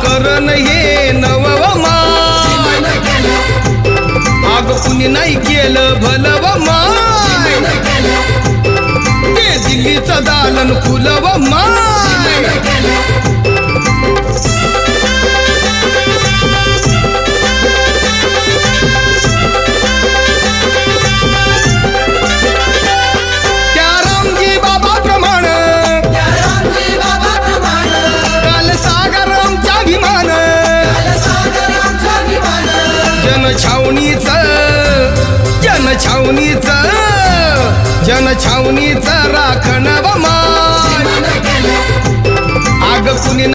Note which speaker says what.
Speaker 1: करण हे नवव माय आग कुणी नाही केलं भलव माय ते दिल्लीचं दालन फुलव माय त्या रामजी बाबा प्रमाण काल सागर आमचा विमान जनछावणीच राखण व मान आग कुणी